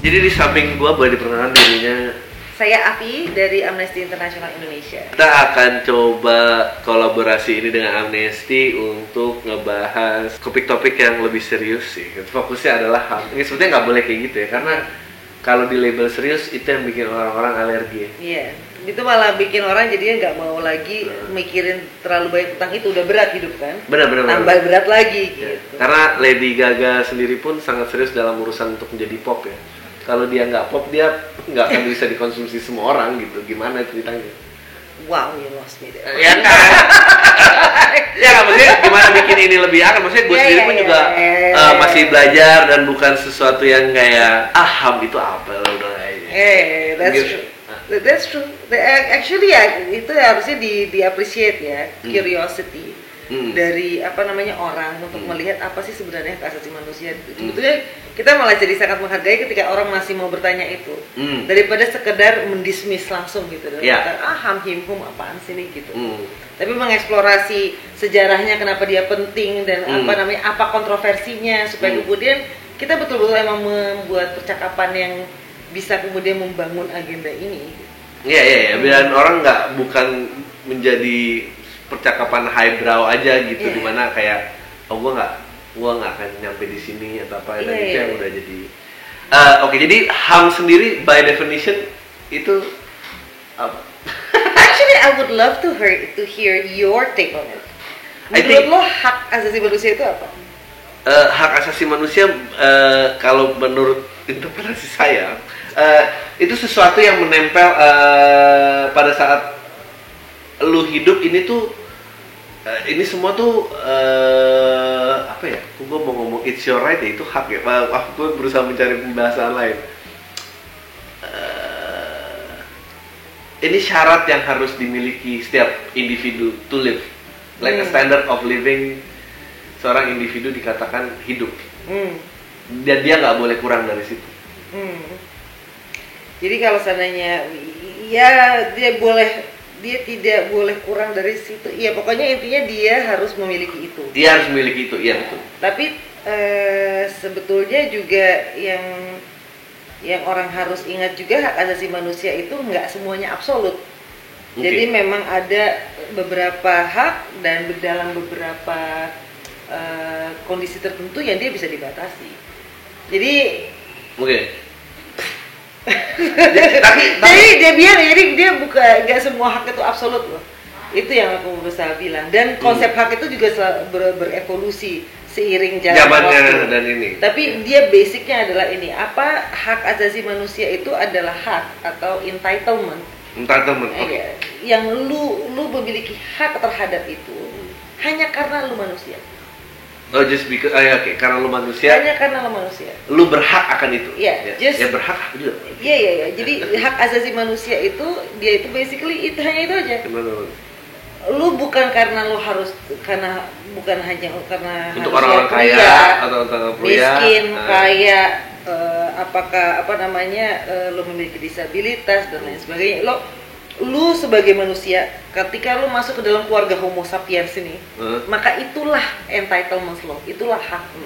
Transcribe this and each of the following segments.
Jadi di samping gua boleh diperkenalkan dirinya. Saya Afi dari Amnesty International Indonesia. Kita akan coba kolaborasi ini dengan Amnesty untuk ngebahas topik-topik yang lebih serius sih. Fokusnya adalah HAM. Ini sebetulnya nggak boleh kayak gitu ya, karena kalau di label serius itu yang bikin orang-orang alergi. Iya, itu malah bikin orang jadinya nggak mau lagi mikirin terlalu banyak tentang itu, udah berat hidup kan. Benar. Tambah berat lagi gitu. Karena Lady Gaga sendiri pun sangat serius dalam urusan untuk menjadi pop ya. Kalau dia nggak pop, dia nggak akan bisa dikonsumsi semua orang gitu. Gimana ceritanya? Wow, you lost me there. Ya kan? Ya nggak, maksudnya gimana bikin ini lebih akar. Maksudnya gue sendiri pun juga masih belajar dan bukan sesuatu yang kayak HAM itu apa lah udah kayaknya. That's true. Actually ya itu harusnya di-appreciate ya, curiosity dari orang untuk melihat apa sih sebenarnya hak asasi manusia. Sebetulnya kita malah jadi sangat menghargai ketika orang masih mau bertanya itu daripada sekedar mendismiss langsung gitu. HAM hum apaan sih nih gitu. Tapi mengeksplorasi sejarahnya kenapa dia penting dan apa kontroversinya supaya kemudian kita betul-betul emang membuat percakapan yang bisa kemudian membangun agenda ini. Iya. Biar orang bukan menjadi percakapan highbrow aja gitu, dimana kayak gua nggak akan nyampe di sini atau apa, dan itu yang udah jadi. Oke, jadi HAM sendiri by definition itu apa? Actually, I would love to hear your take on it. Menurut lo hak asasi manusia itu apa? Hak asasi manusia kalau menurut interpretasi saya itu sesuatu yang menempel pada saat lu hidup ini tuh ini semua tuh apa ya? Gue mau ngomong it's your right ya, itu hak ya. Gue berusaha mencari pembahasan lain. Ini syarat yang harus dimiliki setiap individu to live, like a standard of living. Seorang individu dikatakan hidup, dan dia nggak boleh kurang dari situ. Jadi kalau seandainya ya dia tidak boleh kurang dari situ. Iya, pokoknya intinya dia harus memiliki itu. Dia harus memiliki itu, iya betul. Tapi sebetulnya juga yang orang harus ingat juga hak asasi manusia itu nggak semuanya absolut. Jadi memang ada beberapa hak dan dalam beberapa kondisi tertentu yang dia bisa dibatasi. Jadi jadi dia bukan, nggak semua hak itu absolut loh. Itu yang aku berusaha bilang. Dan konsep hak itu juga berevolusi seiring jalan waktu. Dan ini. Tapi dia basicnya adalah ini. Apa hak asasi manusia itu adalah hak atau entitlement. Yang lu memiliki hak terhadap itu hanya karena lu manusia. Just because, karena lu manusia. Hanya karena lu manusia. Lu berhak akan itu. Iya. Ya berhak juga. Iya. Jadi hak asasi manusia itu dia itu basically hanya itu aja. Lu bukan karena lu harus bukan hanya karena untuk orang-orang kaya atau miskin, kaya, lu memiliki disabilitas dan lain sebagainya. Lu sebagai manusia, ketika lu masuk ke dalam keluarga Homo sapiens ini, maka itulah entitlement lo, itulah hak lu.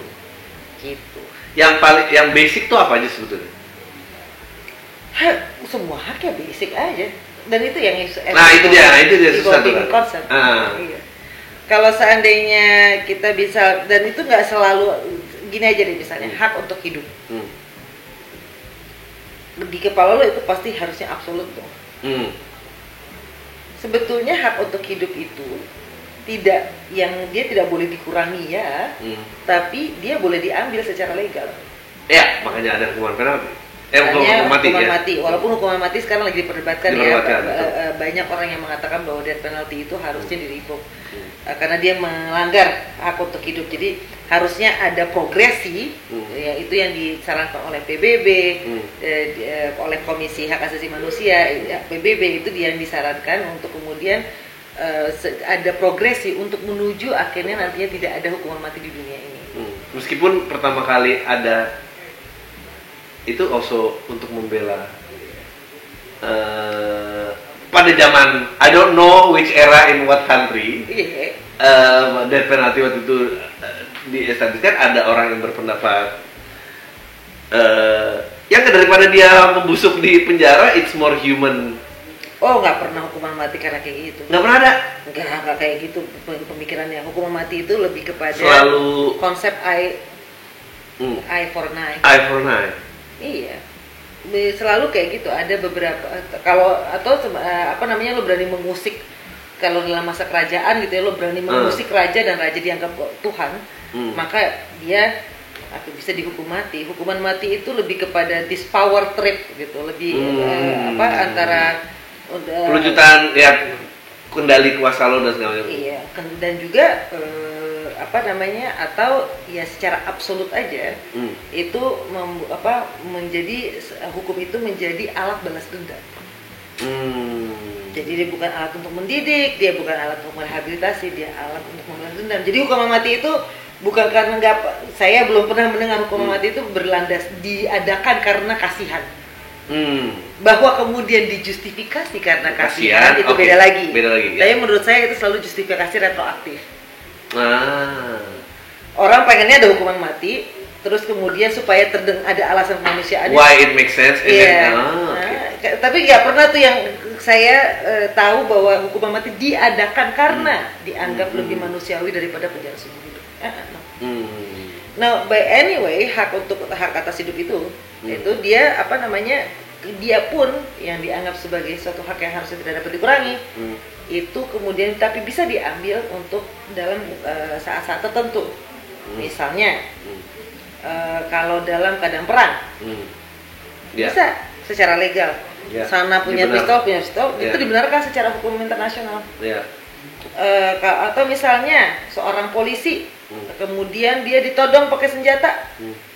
Gitu. Yang basic tuh apa aja sebetulnya? Semua hak ya basic aja. Dan itu yang itu dia sesuatu konsep. Iya. Kalau seandainya kita bisa, dan itu nggak selalu gini aja deh, misalnya hak untuk hidup. Di kepala lo itu pasti harusnya absolut dong. Sebetulnya hak untuk hidup itu dia tidak boleh dikurangi ya, tapi dia boleh diambil secara legal. Ya, makanya ada hukuman mati. Walaupun hukuman mati sekarang lagi diperdebatkan banyak orang yang mengatakan bahwa death penalty itu harusnya di-revoke karena dia melanggar hak untuk hidup. Jadi harusnya ada progresi, ya itu yang disarankan oleh PBB, oleh Komisi Hak Asasi Manusia. PBB itu dia yang disarankan untuk kemudian ada progresi untuk menuju akhirnya nantinya tidak ada hukuman mati di dunia ini. Meskipun pertama kali ada itu also untuk membela pada zaman I don't know which era in what country death penalty waktu itu diestablishkan. Ada orang yang berpendapat yang daripada dia membusuk di penjara, it's more human. Oh, nggak pernah hukuman mati karena kayak gitu. Nggak pernah ada? Nggak kayak gitu pemikirannya. Hukuman mati itu lebih kepada selalu konsep eye for an eye. Eye for an eye. Iya. Selalu kayak gitu. Ada beberapa kalau atau apa namanya, lo berani mengusik, kalau dalam masa kerajaan gitu ya, lo berani mengusik raja dan raja dianggap Tuhan, maka dia bisa dihukum mati. Hukuman mati itu lebih kepada this power trip gitu, lebih antara pelucutan ya, kendali kuasa lo dan segala macam. Iya, dan juga apa namanya, atau ya secara absolut aja itu menjadi hukum itu menjadi alat balas dendam. Jadi dia bukan alat untuk mendidik, dia bukan alat untuk merehabilitasi, dia alat untuk membalas dendam. Jadi hukuman mati itu bukan karena saya belum pernah mendengar hukuman mati itu berlandas diadakan karena kasihan. Bahwa kemudian dijustifikasi karena kasihan itu beda lagi. Tapi menurut saya itu selalu justifikasi retroaktif. Orang pengennya ada hukuman mati, terus kemudian supaya ada alasan kemanusiaan. Why it makes sense? Iya. Tapi nggak pernah tuh yang saya tahu bahwa hukuman mati diadakan karena dianggap lebih manusiawi daripada penjara seumur hidup. Nah, by anyway, hak atas hidup itu dia apa namanya, dia pun yang dianggap sebagai suatu hak yang harusnya tidak dapat dikurangi, itu kemudian tapi bisa diambil untuk dalam saat-saat tertentu. Misalnya kalau dalam keadaan perang, bisa secara legal. Sana punya pistol, itu dibenarkan secara hukum internasional. Atau misalnya seorang polisi, kemudian dia ditodong pakai senjata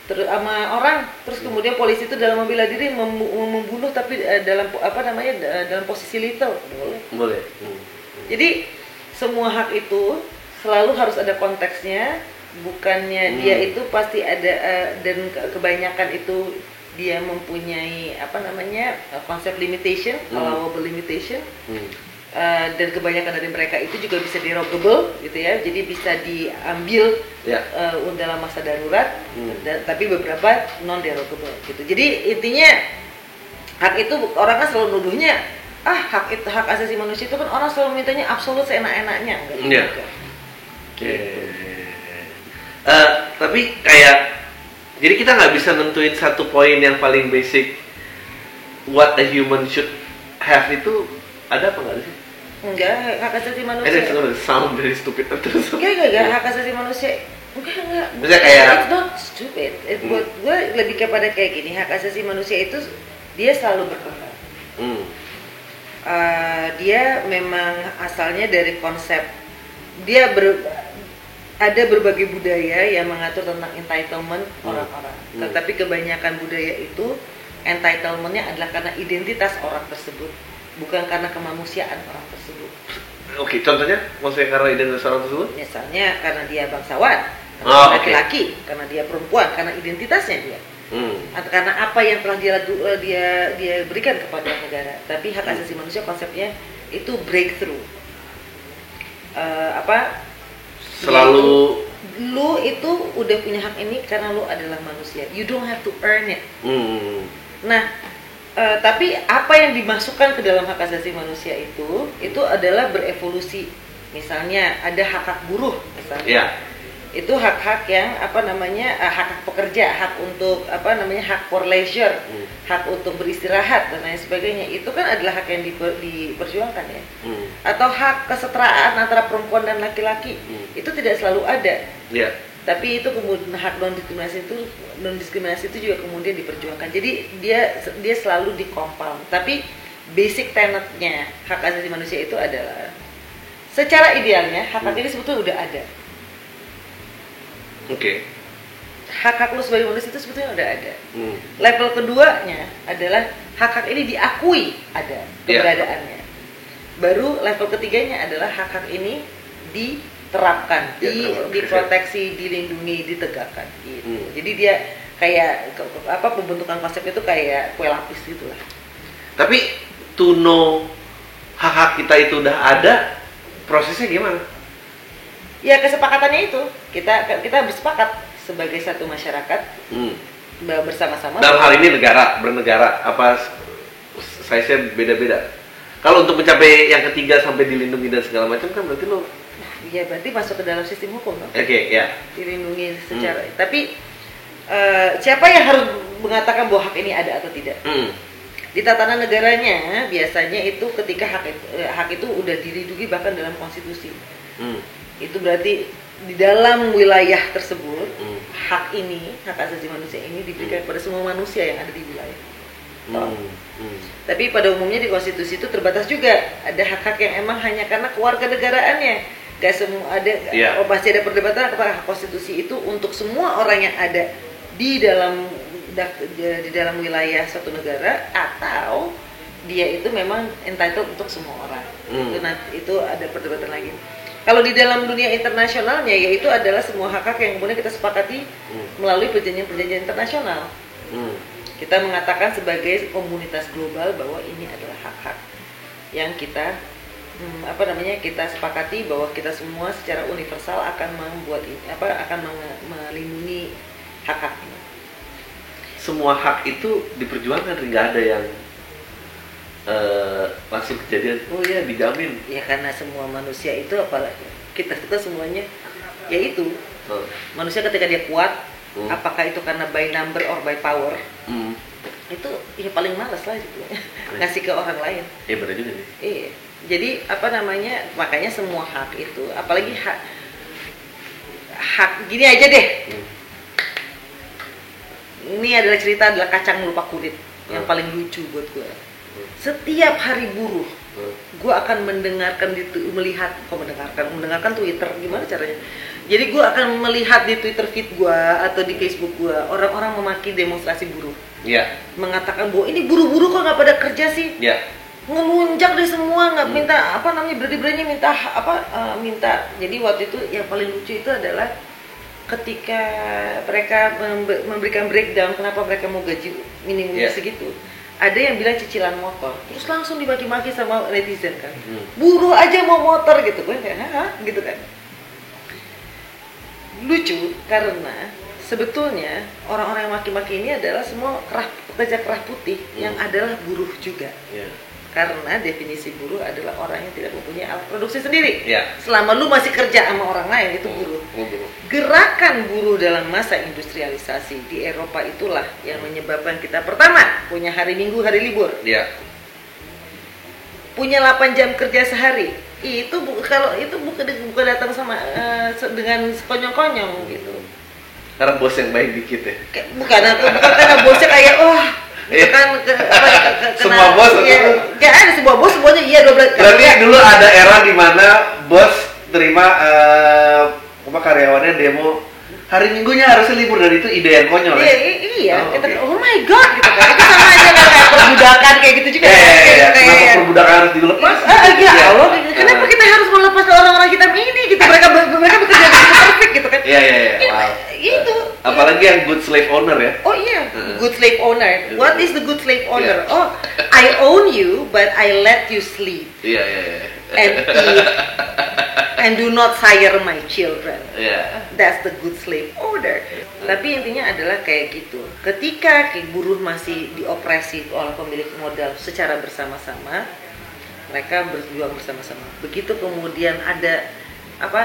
terus sama orang, terus kemudian polisi itu dalam membela diri membunuh, tapi dalam dalam posisi lethal, boleh. Jadi semua hak itu selalu harus ada konteksnya, bukannya dia itu pasti ada dan kebanyakan itu dia mempunyai konsep limitation, allowable limitation. Dan kebanyakan dari mereka itu juga bisa derogable gitu ya, jadi bisa diambil dalam masa darurat, tapi beberapa non derogable gitu. Jadi intinya hak itu orang kan selalu nuduhnya hak asasi manusia itu kan orang selalu mintanya absolut seenak-enaknya, enggak juga. Tapi kayak jadi kita nggak bisa nentuin satu poin yang paling basic what a human should have, itu ada apa nggak sih? Enggak, hak asasi manusia. Sound very stupid terus. Enggak, hak asasi manusia. Enggak. Maksudnya kayak it's not stupid. Buat gue lebih kepada kayak gini, hak asasi manusia itu dia selalu berkembang. Dia memang asalnya dari konsep ada berbagai budaya yang mengatur tentang entitlement orang-orang. Tetapi kebanyakan budaya itu entitlementnya adalah karena identitas orang tersebut, bukan karena kemanusiaan orang tersebut. Oke, contohnya maksudnya karena identitas orang tersebut? Misalnya karena dia bangsawan, karena laki-laki, karena dia perempuan, karena identitasnya dia. Atau karena apa yang telah dia berikan kepada negara. Tapi hak asasi manusia konsepnya itu breakthrough. Selalu lu itu udah punya hak ini karena lu adalah manusia. You don't have to earn it. Nah, tapi apa yang dimasukkan ke dalam hak asasi manusia itu adalah berevolusi. Misalnya ada hak-hak buruh misalnya. Itu hak-hak yang hak pekerja, hak untuk hak for leisure, hak untuk beristirahat dan lain sebagainya. Itu kan adalah hak yang diperjuangkan ya. Atau hak kesetaraan antara perempuan dan laki-laki. Itu tidak selalu ada. Tapi itu kemudian hak non diskriminasi itu juga kemudian diperjuangkan. Jadi dia selalu dikompal. Tapi basic tenetnya hak asasi manusia itu adalah secara idealnya hak ini sebetulnya udah ada. Hak-hak lu sebagai manusia itu sebetulnya udah ada. Level keduanya adalah hak-hak ini diakui ada keberadaannya. Baru level ketiganya adalah hak-hak ini diterapkan, diproteksi, dilindungi, ditegakkan gitu. Jadi dia kayak pembentukan konsep itu kayak kue lapis gitulah. Tapi to know hak-hak kita itu udah ada, prosesnya gimana? Ya kesepakatannya itu kita bersepakat sebagai satu masyarakat bersama-sama. Dalam hal ini bernegara, apa size-nya beda-beda. Kalau untuk mencapai yang ketiga sampai dilindungi dan segala macam kan berarti lo. Iya, berarti masuk ke dalam sistem hukum, no? Oke, ya. Dilindungi secara. Tapi siapa yang harus mengatakan bahwa hak ini ada atau tidak? Di tatanan negaranya biasanya itu ketika hak itu udah dilindungi bahkan dalam konstitusi. Itu berarti di dalam wilayah tersebut hak asasi manusia ini diberikan kepada semua manusia yang ada di wilayah. Tapi pada umumnya di konstitusi itu terbatas juga. Ada hak-hak yang emang hanya karena kewarganegaraannya. Gak semua ada. Pasti ada perdebatan apakah hak konstitusi itu untuk semua orang yang ada di dalam wilayah suatu negara, atau dia itu memang entitled untuk semua orang. Itu ada perdebatan lagi. Kalau di dalam dunia internasionalnya, yaitu adalah semua hak-hak yang kemudian kita sepakati melalui perjanjian-perjanjian internasional. Kita mengatakan sebagai komunitas global bahwa ini adalah hak-hak yang kita kita sepakati bahwa kita semua secara universal akan melindungi hak-hak ini. Semua hak itu diperjuangkan, nggak ada yang langsung kejadian. Oh ya, dijamin. Ya karena semua manusia itu, apalagi kita semuanya, yaitu manusia ketika dia kuat. Apakah itu karena by number or by power? Itu ya paling malas lah gitu. Ngasih ke orang lain. Iya benar juga nih. Iya. Jadi makanya semua hak itu, apalagi hak gini aja deh. Ini adalah cerita kacang lupa kulit yang paling lucu buat gue. Setiap hari buruh, gue akan mendengarkan mendengarkan Twitter, gimana caranya? Jadi gue akan melihat di Twitter feed gue atau di Facebook gue orang-orang memaki demonstrasi buruh. Mengatakan bahwa ini buruh-buruh kok nggak pada kerja sih? Ngelunjak deh semua, nggak minta berani-beraninya minta. Jadi waktu itu yang paling lucu itu adalah ketika mereka memberikan breakdown kenapa mereka mau gaji minimumnya segitu. Ada yang bilang cicilan motor, terus langsung dibagi-bagi sama netizen kan. Buruh aja mau motor gitu, gue kayak gitu kan. Lucu karena sebetulnya orang-orang yang maki-maki ini adalah semua pekerja kerah putih yang adalah buruh juga. Karena definisi buruh adalah orang yang tidak mempunyai alat produksi sendiri. Selama lu masih kerja sama orang lain, itu buruh. Gerakan buruh dalam masa industrialisasi di Eropa itulah yang menyebabkan kita pertama punya hari Minggu, hari libur. Punya 8 jam kerja sehari. Kalau itu bukan datang sama dengan sekonyong-konyong gitu. Karena bos yang baik dikit ya. Bukan karena bosnya kayak itu kan semua bos ya ada semua bos semuanya 12. Berarti dulu ada era di mana bos terima karyawannya demo hari Minggunya harusnya libur, dan itu ide yang konyol. Oh my god gitu kan. Itu sama aja kayak perbudakan kayak gitu juga. Kenapa perbudakan harus dilepas? Allah, kenapa kita harus melepas orang-orang kita ini gitu? Mereka bekerja dengan perfect gitu kan. Wow. Itu. Apalagi yang good slave owner ya. Oh iya, good slave owner. What is the good slave owner? Oh, I own you but I let you sleep. And eat and do not sire my children. That's the good slave owner. Tapi intinya adalah kayak gitu. Ketika buruh masih diopresi oleh pemilik modal secara bersama-sama, mereka berjuang bersama-sama. Begitu kemudian ada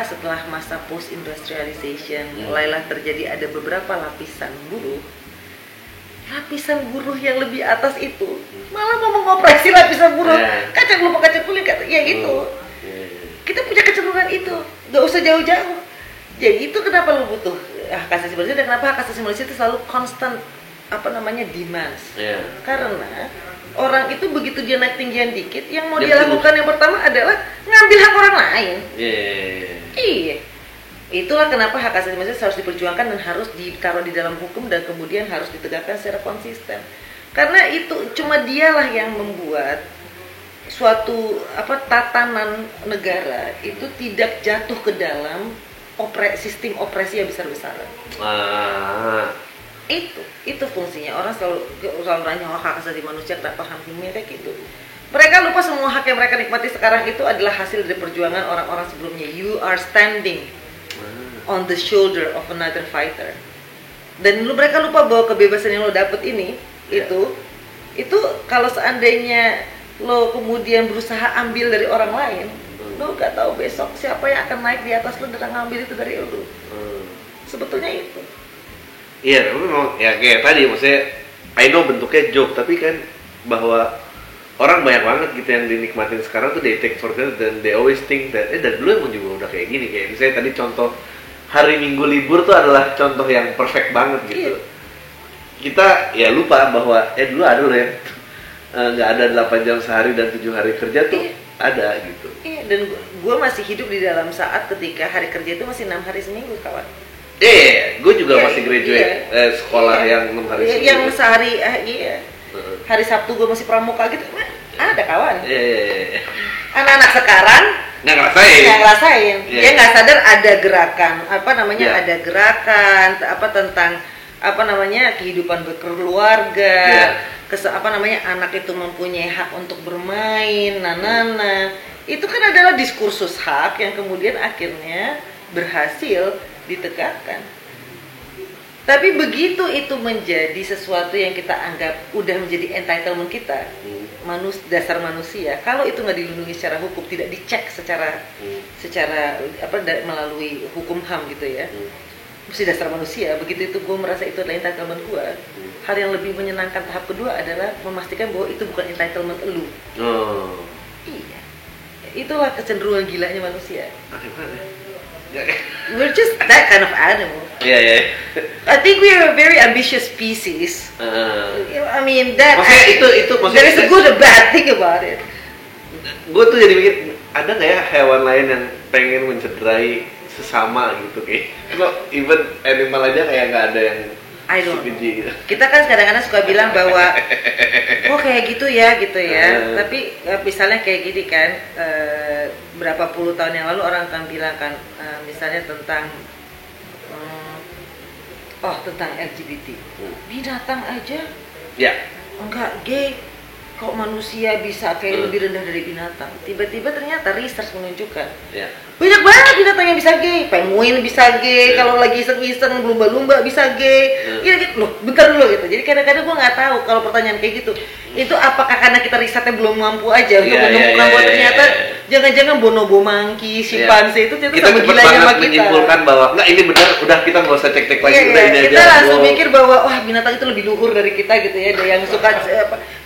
setelah masa post industrialization, mulailah terjadi ada beberapa lapisan buruh yang lebih atas itu malah mau mengoperasi lapisan buruh kacang kulit gitu. Kita punya kecenderungan itu, nggak usah jauh-jauh. Jadi itu kenapa lu butuh hak asasi manusia, dan kenapa hak asasi manusia itu selalu constant demands. Karena orang itu begitu dia naik tinggian dikit, yang mau dia lakukan yang pertama adalah ngambil hak orang lain. Iya. Itulah kenapa hak asasi manusia harus diperjuangkan dan harus ditaruh di dalam hukum dan kemudian harus ditegakkan secara konsisten. Karena itu cuma dialah yang membuat suatu tatanan negara itu tidak jatuh ke dalam sistem opresi yang besar-besaran. Itu fungsinya. Orang selalu nanya hak asasi manusia, kenapa HAM-nya kayak gitu. Mereka lupa semua hak yang mereka nikmati sekarang itu adalah hasil dari perjuangan orang-orang sebelumnya. You are standing on the shoulder of another fighter. Dan mereka lupa bahwa kebebasan yang lo dapet ini itu kalau seandainya lo kemudian berusaha ambil dari orang lain, lo gak tahu besok siapa yang akan naik di atas lo dan ngambil itu dari lo. Sebetulnya itu. Iya, memang ya kayak tadi maksudnya I know bentuknya joke, tapi kan bahwa orang banyak banget gitu yang dinikmatin sekarang tuh they take for granted dan they always think that dari dulu emang juga udah kayak gini. Kayak misalnya tadi contoh hari Minggu libur tuh adalah contoh yang perfect banget gitu. Kita ya lupa bahwa dulu ada loh yang nggak ada 8 jam sehari dan 7 hari kerja tuh ada gitu. Iya, dan gue masih hidup di dalam saat ketika hari kerja itu masih 6 hari seminggu, kawan. Gue juga masih graduate sekolah yang 6 hari seminggu. Yang sehari, hari Sabtu gue masih pramuka gitu, ada kawan. Anak-anak sekarang nggak ngerasain. Dia nggak sadar ada gerakan, ada gerakan tentang kehidupan berkeluarga, anak itu mempunyai hak untuk bermain, itu kan adalah diskursus hak yang kemudian akhirnya berhasil ditegakkan. Tapi begitu itu menjadi sesuatu yang kita anggap udah menjadi entitlement kita, dasar manusia, kalau itu nggak dilindungi secara hukum, tidak dicek secara melalui hukum HAM gitu ya, mesti dasar manusia. Begitu itu gue merasa itu adalah entitlement gue. Hal yang lebih menyenangkan tahap kedua adalah memastikan bahwa itu bukan entitlement elu. Iya, itulah kecenderungan gilanya manusia. We're just that kind of animal. I think we are a very ambitious species. I mean that. Maksudnya there is a good and bad thing about it. Gue tuh jadi mikir, ada nggak ya hewan lain yang pengen mencederai sesama gitu kayak? Kalau even animal aja kayak nggak ada yang gitu. Kita kan kadang-kadang suka bilang bahwa kayak gitu ya. Tapi misalnya kayak gini kan, berapa puluh tahun yang lalu orang akan bilang kan, misalnya tentang tentang LGBT. Binatang aja enggak gay, kok manusia bisa kayak lebih rendah dari binatang. Tiba-tiba ternyata research menunjukkan banyak banget binatang yang bisa gay. Penguin bisa gay, kalau lagi iseng-iseng lumba-lumba bisa gay. Loh, bentar dulu gitu. Jadi kadang-kadang gue nggak tahu kalau pertanyaan kayak gitu, itu apakah karena kita risetnya belum mampu aja untuk menemukan bahwa ternyata jangan-jangan bonobo monkey, simpanse itu ternyata sama gilanya sama kita. Menyimpulkan bahwa enggak, ini benar, udah kita nggak usah cek-cek lagi, udah ini aja. Kita langsung mikir bahwa binatang itu lebih luhur dari kita gitu ya. Ada yang suka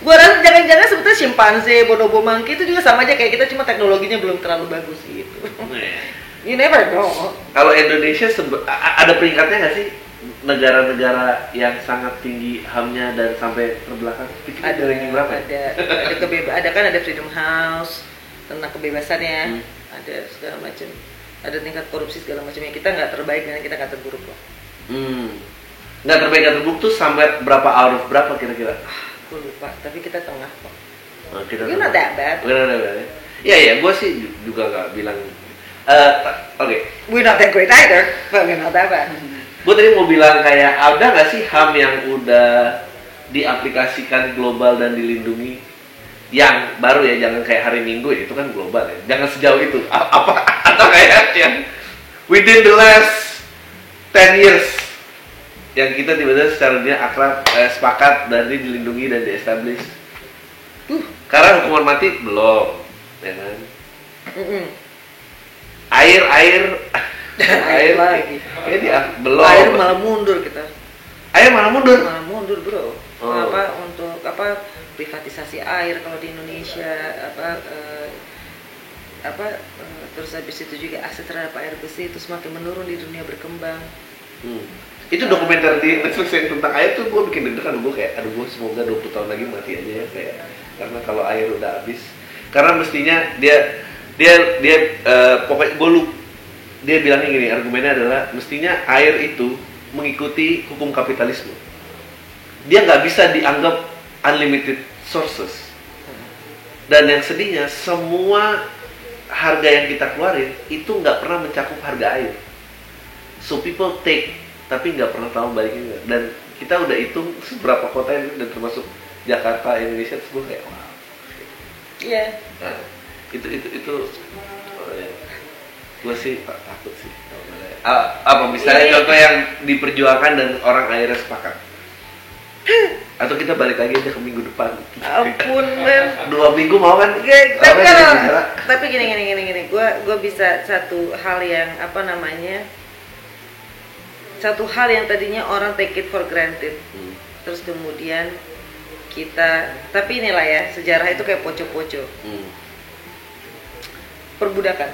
gue rasa jangan-jangan sebetulnya simpanse, bonobo monkey itu juga sama aja kayak kita, cuma teknologinya belum terlalu bagus gitu. You never know. Kalau Indonesia ada peringkatnya nggak sih, negara-negara yang sangat tinggi HAM-nya dan sampai terbelakang? Ada ranking berapa? Ada Freedom House tentang kebebasannya, ada segala macam, ada tingkat korupsi segala macamnya. Kita nggak terbaik dan kita nggak terburuk loh. Nggak terbaik nggak terburuk tuh sampai berapa, out of berapa kira-kira? Gue lupa, tapi kita tengah kok. You're not that bad. Iya, gue sih juga nggak bilang. We're not that great either, but we're not that bad. Gue tadi mau bilang kayak ada nggak sih HAM yang udah diaplikasikan global dan dilindungi, yang baru ya, jangan kayak hari Minggu ya, itu kan global ya, jangan sejauh itu. Atau kayak yang within the last 10 years yang kita tiba-tiba secara dunia akrab sepakat dan dilindungi dan di-establish. Karena hukuman mati belum, ya kan? Air lagi. Belum. Air malah mundur kita. Air malah mundur, bro. Untuk privatisasi air kalau di Indonesia, terus habis itu juga akses terhadap air bersih itu semakin menurun di dunia berkembang. Itu dokumenter di Netflix yang tentang air tuh gue bikin deg-degan. Gue kayak, gue semoga 20 tahun lagi mati aja ya, kayak, karena kalau air udah habis, karena mestinya pokoknya dia bilangnya gini, argumennya adalah mestinya air itu mengikuti hukum kapitalisme. Dia nggak bisa dianggap unlimited sources. Dan yang sedihnya, semua harga yang kita keluarin itu nggak pernah mencakup harga air. So people take, tapi nggak pernah tahu baliknya. Dan kita udah hitung seberapa kota ini, dan termasuk Jakarta, Indonesia, terus gue kayak wow. Iya. Nah, itu gue sih takut sih kalau Apa misalnya contoh yang diperjuangkan dan orang akhirnya sepakat? Atau kita balik lagi aja ke minggu depan? Ampun, men. 2 minggu mau kan? Tapi gini. Gue bisa satu hal yang satu hal yang tadinya orang take it for granted. Terus kemudian tapi inilah ya, sejarah itu kayak poco-poco. Perbudakan.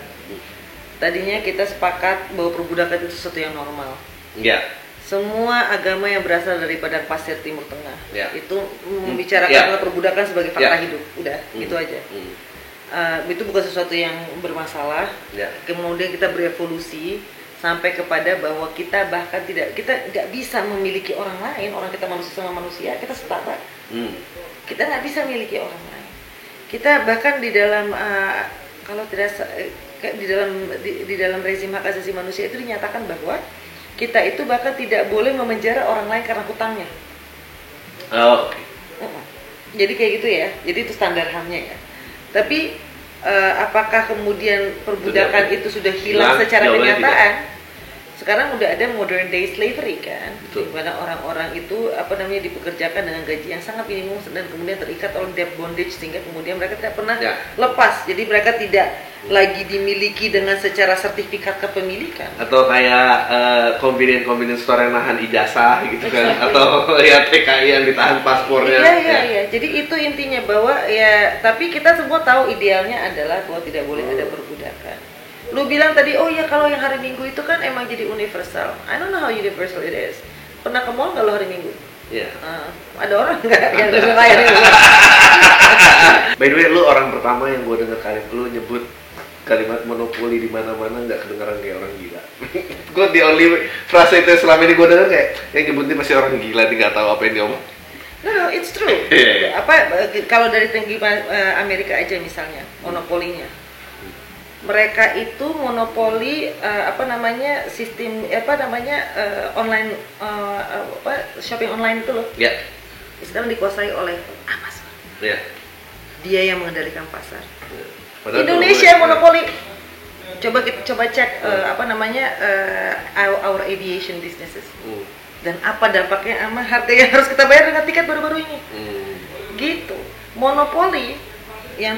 Tadinya kita sepakat bahwa perbudakan itu sesuatu yang normal. Ya. Semua agama yang berasal dari padang pasir Timur Tengah itu membicarakan perbudakan sebagai fakta hidup. Udah, itu aja. Itu bukan sesuatu yang bermasalah. Kemudian kita berevolusi sampai kepada bahwa kita nggak bisa memiliki orang lain. Orang kita manusia sama manusia, kita setara. Kita nggak bisa memiliki orang lain. Kita bahkan di dalam kalau tidak di dalam rezim hak asasi manusia itu dinyatakan bahwa kita itu bahkan tidak boleh memenjara orang lain karena hutangnya. Jadi kayak gitu ya. Jadi itu standar HAM-nya ya. Tapi apakah kemudian perbudakan itu sudah hilang secara kenyataan? Sekarang udah ada modern day slavery kan, di mana orang-orang itu dipekerjakan dengan gaji yang sangat minimum dan kemudian terikat oleh debt bondage sehingga kemudian mereka tidak pernah lepas. Jadi mereka tidak lagi dimiliki dengan secara sertifikat kepemilikan. Atau kayak convenience store yang nahan ijazah gitu kan, atau ya TKI yang ditahan paspornya. Iya. Jadi itu intinya bahwa ya, tapi kita semua tahu idealnya adalah bahwa tidak boleh ada perbudakan. Lu bilang tadi, oh ya kalau yang hari Minggu itu kan emang jadi universal. I don't know how universal it is. Pernah ke mall nggak lo hari Minggu? Iya. Ada orang nggak yang dengar hari Minggu? By the way, lu orang pertama yang gue dengar kali lu nyebut kalimat monopoli di mana-mana nggak kedengaran kayak orang gila. Gue the only frase itu selama ini gue dengar kayak yang nyebutnya pasti orang gila, nggak tahu apa yang dia omong. No, it's true. Kalau dari tinggi Amerika aja misalnya, monopolinya. Mereka itu monopoli sistem online shopping online itu loh. Ya. Sekarang dikuasai oleh Amazon. Ya. Dia yang mengendalikan pasar. Indonesia monopoli. Coba cek our aviation businesses. Dan apa dampaknya sama harga yang harus kita bayar dengan tiket baru-baru ini. Gitu. Monopoli yang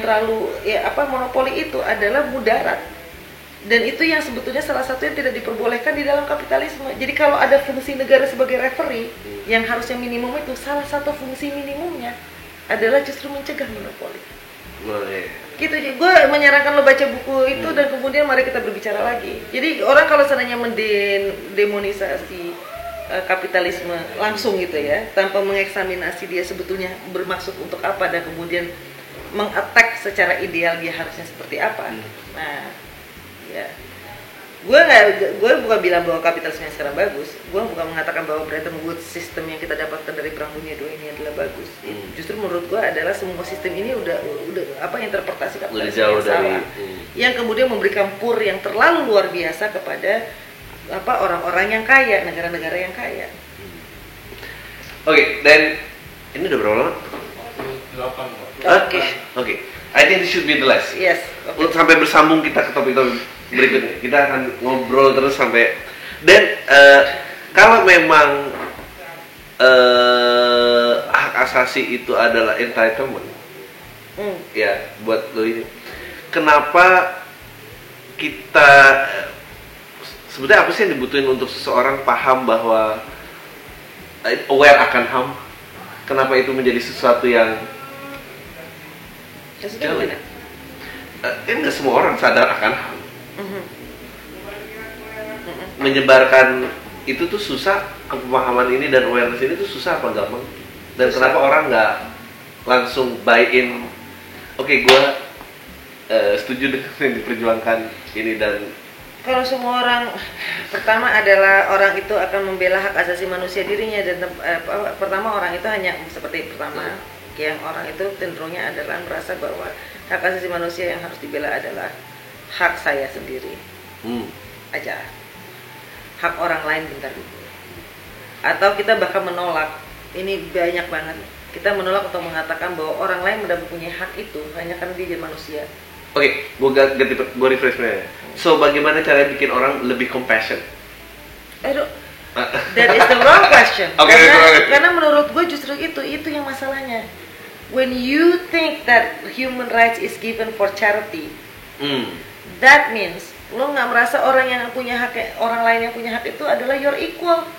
monopoli itu adalah mudarat, dan itu yang sebetulnya salah satu yang tidak diperbolehkan di dalam kapitalisme. Jadi kalau ada fungsi negara sebagai referee yang harusnya minimum, itu salah satu fungsi minimumnya adalah justru mencegah monopoli. Gitu. Jadi gue menyarankan lo baca buku itu dan kemudian mari kita berbicara lagi. Jadi orang kalau seandainya mendemonisasi kapitalisme langsung gitu ya, tanpa mengeksaminasi dia sebetulnya bermaksud untuk apa dan kemudian mengattack secara ideal dia harusnya seperti apa. Nah, ya, gue bukan bilang bahwa kapitalisme yang sekarang bagus. Gue bukan mengatakan bahwa Bretton Woods sistem yang kita dapatkan dari Perang Dunia II ini adalah bagus. Justru menurut gue adalah semua sistem ini udah interpretasi kapitalisme yang salah, yang kemudian memberikan pur yang terlalu luar biasa kepada orang-orang yang kaya, negara-negara yang kaya. Oke, dan ini udah berapa lama? 8. Oke. I think this should be the last. Yes. Okay. Sampai bersambung kita ke topik-topik berikutnya. Kita akan ngobrol terus sampai. Dan kalau memang hak asasi itu adalah entitlement, ya buat lo ini. Kenapa kita sebetulnya apa sih yang dibutuhin untuk seseorang paham bahwa aware akan HAM? Kenapa itu menjadi sesuatu yang gimana? Nggak semua orang sadar akan HAM. Menyebarkan itu tuh susah, pemahaman ini dan awareness ini tuh susah apa gampang? Dan kenapa orang nggak langsung buy in? Oke, gue setuju dengan yang diperjuangkan ini. Dan kalau semua orang, pertama adalah orang itu akan membela hak asasi manusia dirinya, dan pertama orang itu hanya seperti yang orang itu cenderungnya adalah merasa bahwa hak asasi manusia yang harus dibela adalah hak saya sendiri aja, hak orang lain bentar dulu. Atau kita bahkan menolak, ini banyak banget, kita menolak atau mengatakan bahwa orang lain mempunyai hak itu hanya karena dia manusia. Oke, gue refresh-nya. So, bagaimana caranya bikin orang lebih compassion? I don't, that is the wrong question. Karena menurut gue justru itu yang masalahnya. When you think that human rights is given for charity, that means lo nggak merasa orang yang punya hak, orang lain yang punya hak itu adalah your equal.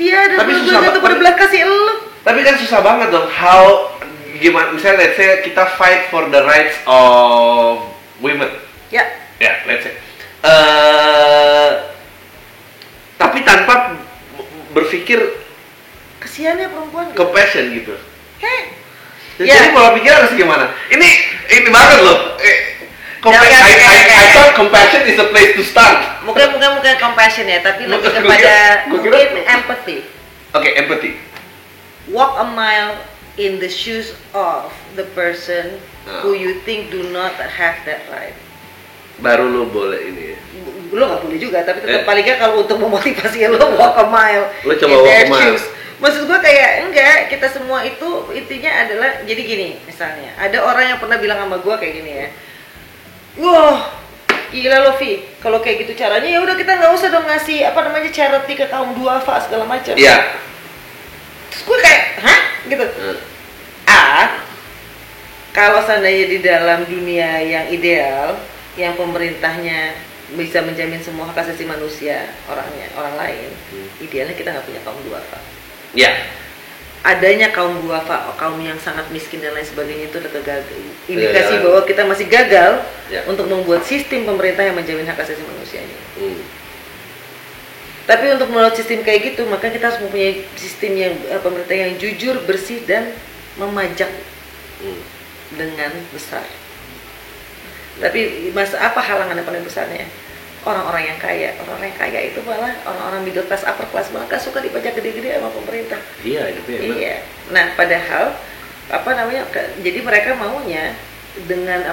Dia ada dua-duanya tuh pada belas kasih lo. Tapi kan susah banget dong. How gimana? Misalnya let's say kita fight for the rights of women. Ya. Ya, let's say. Tapi tanpa berpikir kesiannya perempuan. Compassion gitu. Jadi pola pikir harus gimana? Ini banget loh. I thought compassion is a place to start. Bukan compassion ya, tapi lebih kepada mungkin empathy. Okay, empathy. Walk a mile in the shoes of the person who you think do not have that right. Baru lo boleh ini ya. Lo nggak boleh juga, tapi tetap paling nggak kalau untuk memotivasi lo walk a mile lo coba walk a mile. Maksud gue kayak enggak, kita semua itu intinya adalah jadi gini, misalnya ada orang yang pernah bilang sama gue kayak gini ya, wah gila lo Vi, kalau kayak gitu caranya ya udah kita nggak usah dong ngasih apa namanya charity ke kaum duafa segala macam. Iya. Terus gue kayak hah gitu. Kalau seandainya di dalam dunia yang ideal, yang pemerintahnya bisa menjamin semua hak asasi manusia orang lain, idealnya kita nggak punya kaum duafa. Ya. Adanya kaum duafa, kaum yang sangat miskin dan lain sebagainya itu adalah indikasi bahwa kita masih gagal untuk membuat sistem pemerintah yang menjamin hak asasi manusianya. Tapi untuk melalui sistem kayak gitu, maka kita harus mempunyai sistem yang pemerintah yang jujur, bersih dan memajak dengan besar. Tapi apa halangan yang paling besarnya? Orang-orang yang kaya itu malah orang-orang middle class, upper class malah gak suka dipajak gede-gede sama pemerintah. Iya, itu ya. Iya. Nah, padahal jadi mereka maunya dengan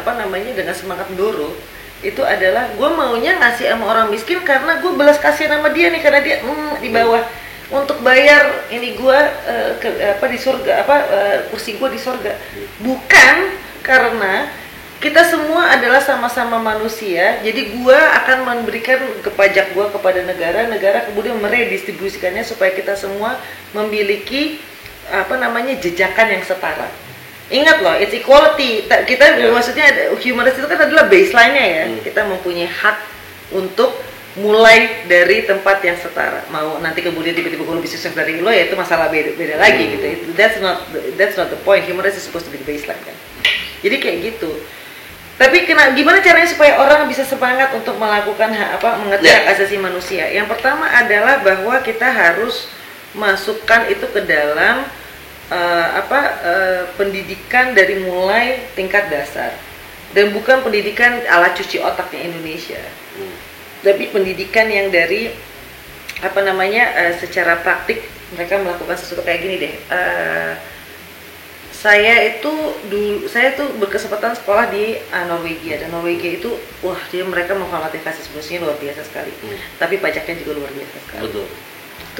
dengan semangat mendorong itu adalah gue maunya ngasih sama orang miskin karena gue belas kasihan sama dia nih, karena dia di bawah untuk bayar ini gue di surga kursi gue di surga, bukan karena kita semua adalah sama-sama manusia, jadi gua akan memberikan pajak gua kepada negara kemudian meredistribusikannya supaya kita semua memiliki jejakan yang setara. Ingat loh, it's equality. Kita maksudnya human rights itu kan adalah baseline-nya ya. Kita mempunyai hak untuk mulai dari tempat yang setara. Mau nanti kemudian tiba-tiba kalau lebih sukses dari lo ya itu masalah beda lagi gitu. That's not the point. Human rights is supposed to be the baseline kan. Jadi kayak gitu. Tapi gimana caranya supaya orang bisa semangat untuk melakukan mengerti hak asasi manusia? Yang pertama adalah bahwa kita harus masukkan itu ke dalam pendidikan dari mulai tingkat dasar, dan bukan pendidikan ala cuci otaknya Indonesia, tapi pendidikan yang dari secara praktik mereka melakukan sesuatu kayak gini deh. Saya tuh berkesempatan sekolah di Norwegia, dan Norwegia itu dia mereka menghormati hak asasi manusia luar biasa sekali. Tapi pajaknya juga luar biasa sekali. Betul.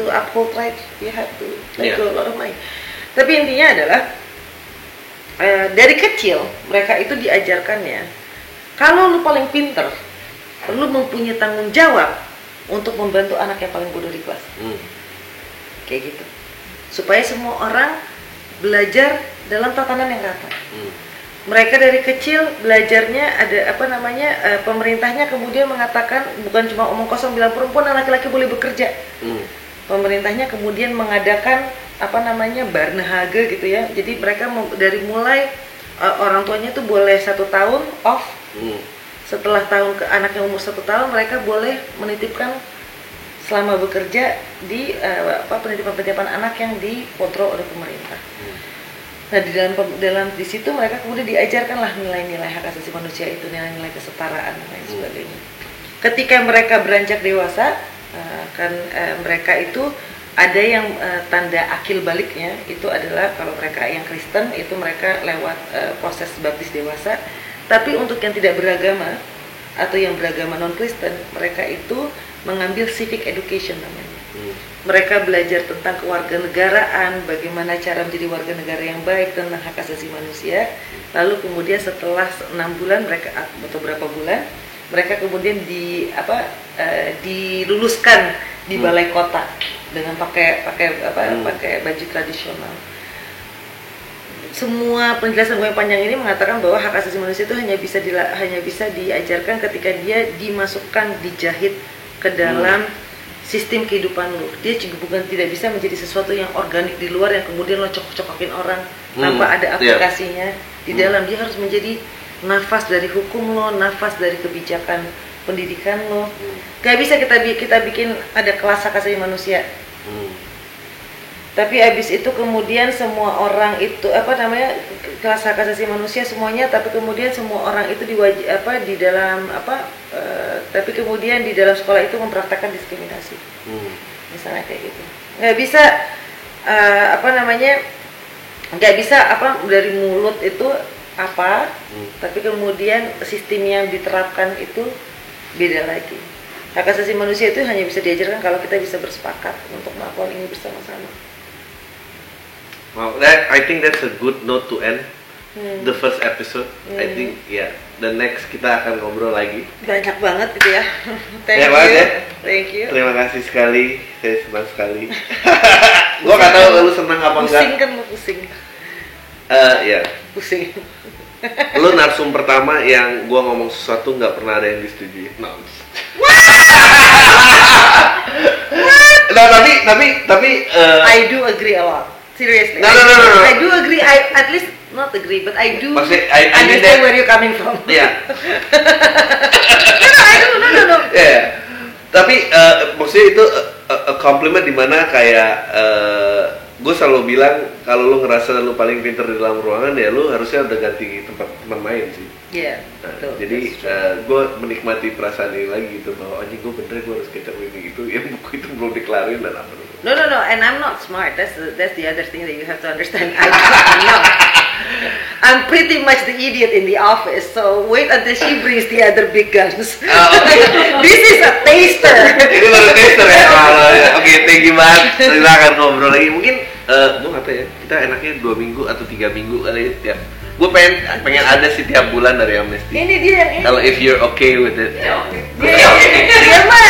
To uphold right, you have to go a lot of money. Tapi intinya adalah dari kecil mereka itu diajarkannya, kalau lu paling pinter, lu mempunyai tanggung jawab untuk membantu anak yang paling bodoh di kelas. Kayak gitu. Supaya semua orang belajar dalam tatanan yang rata. Mereka dari kecil belajarnya ada pemerintahnya kemudian mengatakan bukan cuma omong kosong bilang perempuan dan laki-laki boleh bekerja. Pemerintahnya kemudian mengadakan Barnehage gitu ya. Jadi mereka dari mulai orang tuanya tuh boleh 1 tahun off. Setelah anaknya umur 1 tahun mereka boleh menitipkan selama bekerja di penitipan anak yang dikontrol oleh pemerintah. Nah di situ mereka kemudian diajarkanlah nilai-nilai hak asasi manusia itu, nilai-nilai kesetaraan dan lain sebagainya. Ketika mereka beranjak dewasa, mereka itu ada yang tanda akil baliknya itu adalah kalau mereka yang Kristen itu mereka lewat proses baptis dewasa. Tapi untuk yang tidak beragama atau yang beragama non-Kristen, mereka itu mengambil civic education namanya. Mereka belajar tentang kewarganegaraan, bagaimana cara menjadi warga negara yang baik, tentang hak asasi manusia. Lalu kemudian setelah 6 bulan mereka atau berapa bulan, mereka kemudian diluluskan di balai kota dengan pakai baju tradisional. Semua penjelasan gue yang panjang ini mengatakan bahwa hak asasi manusia itu hanya bisa diajarkan ketika dia dimasukkan, dijahit ke dalam sistem kehidupan lo. Dia juga tidak bisa menjadi sesuatu yang organik di luar yang kemudian lo cocok-cokokin orang tanpa ada aplikasinya di dalam. Dia harus menjadi nafas dari hukum lo, nafas dari kebijakan pendidikan lo. Gak bisa kita bikin ada kelas hak asasi manusia. Tapi abis itu kemudian semua orang itu kelas hak asasi manusia semuanya, tapi kemudian semua orang itu tapi kemudian di dalam sekolah itu mempraktekkan diskriminasi. Misalnya kayak gitu. Nggak bisa nggak bisa dari mulut itu tapi kemudian sistem yang diterapkan itu beda lagi. Hak asasi manusia itu hanya bisa diajarkan kalau kita bisa bersepakat untuk melakukan ini bersama-sama. Wow, I think that's a good note to end the first episode. I think the next kita akan ngobrol lagi. Banyak banget gitu ya. Thank you. Terima kasih sekali, saya senang sekali. Gua nggak tahu lu senang apa enggak. Pusing kan lu pusing. Pusing. Lu narsum pertama yang gua ngomong sesuatu nggak pernah ada yang disetujui. Tapi I do agree a lot. Seriously. No. I do agree. I at least not agree, but I do understand where you're coming from. Yeah. No. Yeah. Tapi maksudnya itu a compliment di mana kayak gue selalu bilang kalau lu ngerasa lu paling pintar di dalam ruangan ya lu harusnya udah ganti tempat teman main sih. Iya. Jadi gue menikmati perasaan ini lagi gitu bahwa anjing gue bener gue harus kecap ini gitu yang buku itu belum dikelarin dan apa. No, and I'm not smart. That's the other thing that you have to understand. I'm not. I'm pretty much the idiot in the office. So wait until she brings the other big guns. This is a taster. Ini baru taster ya. Oke, thank you banget. Kita akan ngobrol lagi. Mungkin gue nggak tahu ya. Kita enaknya 2 minggu atau 3 minggu kali ya. Gue pengen ada sih tiap bulan dari Amnesty. Ini dia yang ini. Kalau if you're okay with it. Dia mah